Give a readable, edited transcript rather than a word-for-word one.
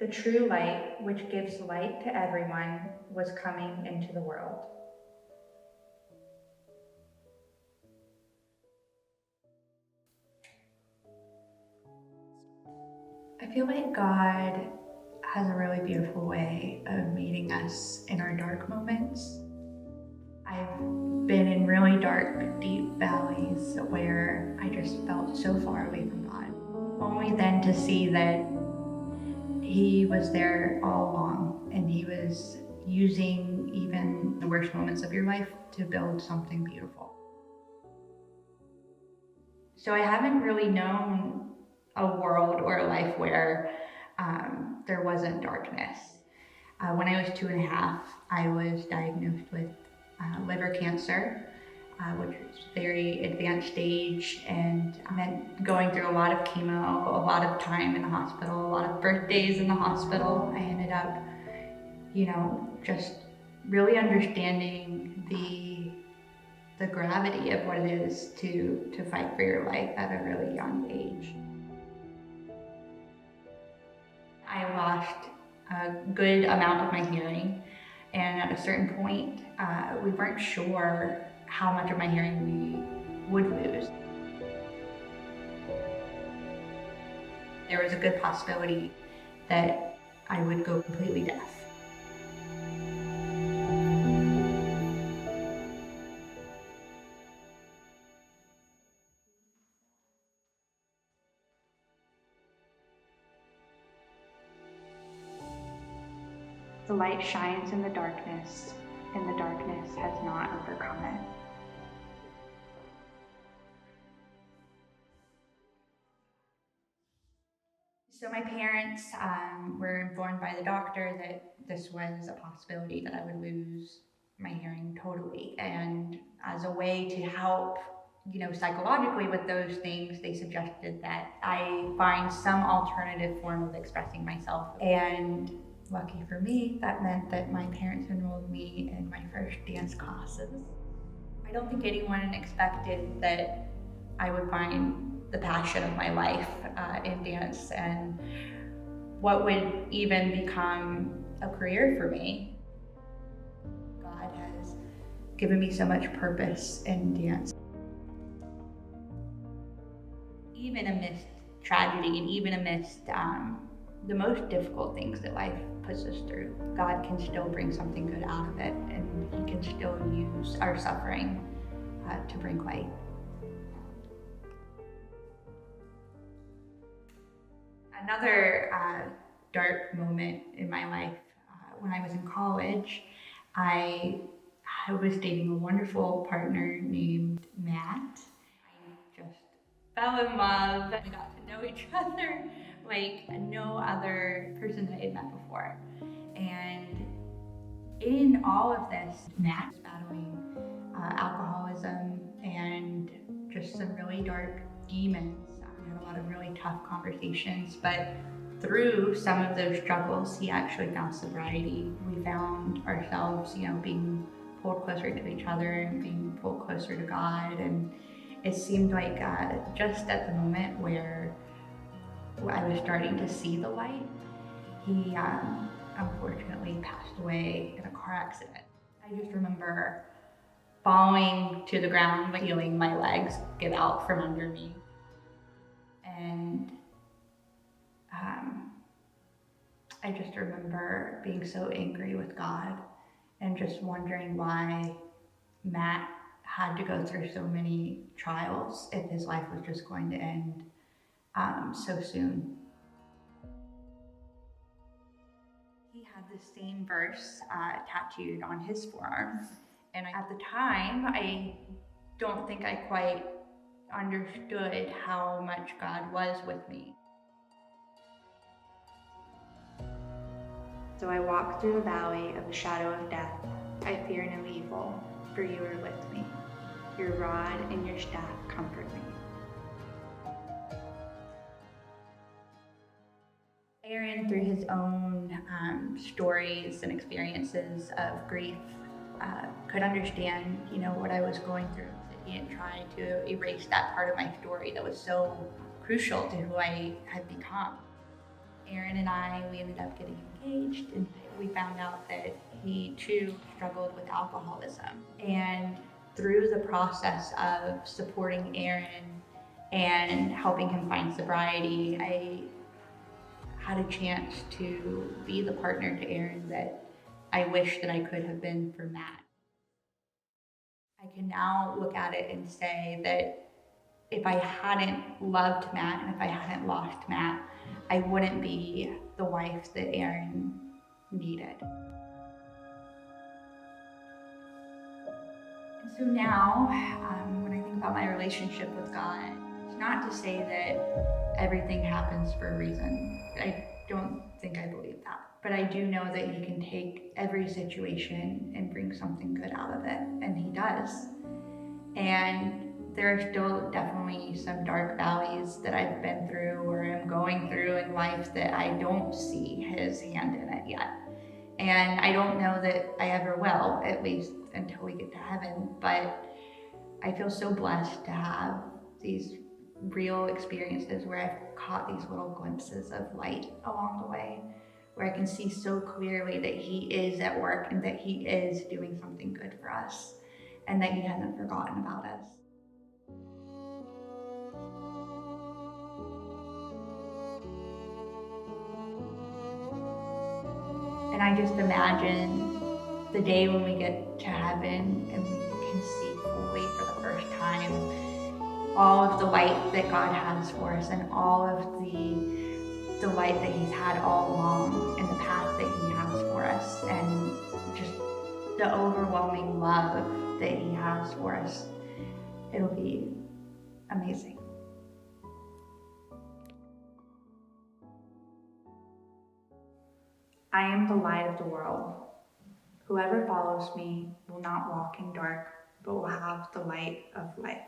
The true light, which gives light to everyone, was coming into the world. I feel like God has a really beautiful way of meeting us in our dark moments. I've been in really dark, deep valleys where I just felt so far away from God, only then to see that He was there all along, and He was using even the worst moments of your life to build something beautiful. So I haven't really known a world or a life where there wasn't darkness. When I was 2.5, I was diagnosed with liver cancer, which was very advanced stage, and meant going through a lot of chemo, a lot of time in the hospital, a lot of birthdays in the hospital. I ended up, just really understanding the gravity of what it is to fight for your life at a really young age. I lost a good amount of my hearing, and at a certain point, we weren't sure how much of my hearing we would lose. There was a good possibility that I would go completely deaf. The light shines in the darkness, and the darkness has not overcome it. So my parents were informed by the doctor that this was a possibility that I would lose my hearing totally. And as a way to help, psychologically with those things, they suggested that I find some alternative form of expressing myself. And lucky for me, that meant that my parents enrolled me in my first dance classes. I don't think anyone expected that I would find the passion of my life in dance and what would even become a career for me. God has given me so much purpose in dance. Even amidst tragedy and even amidst the most difficult things that life puts us through, God can still bring something good out of it, and He can still use our suffering to bring light. Another dark moment in my life, when I was in college, I was dating a wonderful partner named Matt. I just fell in love. We got to know each other like no other person that I had met before. And in all of this, Matt was battling alcoholism and just some really dark demons. We had a lot of really tough conversations, but through some of those struggles, he actually found sobriety. We found ourselves, being pulled closer to each other and being pulled closer to God. And it seemed like just at the moment where I was starting to see the light, he unfortunately passed away in a car accident. I just remember falling to the ground, feeling my legs give out from under me. And I just remember being so angry with God and just wondering why Matt had to go through so many trials if his life was just going to end so soon. He had the same verse tattooed on his forearm. And at the time, I don't think I quite understood how much God was with me. So I walk through the valley of the shadow of death. I fear no evil, for you are with me. Your rod and your staff comfort me. Aaron, through his own stories and experiences of grief, could understand, what I was going through. He didn't try to erase that part of my story that was so crucial to who I had become. Aaron and we ended up getting engaged, and we found out that he too struggled with alcoholism. And through the process of supporting Aaron and helping him find sobriety, I had a chance to be the partner to Aaron that I wish that I could have been for Matt. I can now look at it and say that if I hadn't loved Matt and if I hadn't lost Matt, I wouldn't be the wife that Aaron needed. And so now, when I think about my relationship with God, it's not to say that everything happens for a reason. I don't think I believe that. But I do know that He can take every situation and bring something good out of it, and He does. And there are still definitely some dark valleys that I've been through or am going through in life that I don't see His hand in it yet. And I don't know that I ever will, at least until we get to heaven. But I feel so blessed to have these real experiences where I've caught these little glimpses of light along the way, where I can see so clearly that He is at work and that He is doing something good for us and that He hasn't forgotten about us. And I just imagine the day when we get to heaven and we can see fully for the first time all of the light that God has for us and all of the light that He's had all along and the path that He has for us and just the overwhelming love that He has for us. It'll be amazing. I am the light of the world. Whoever follows me will not walk in dark, but will have the light of life.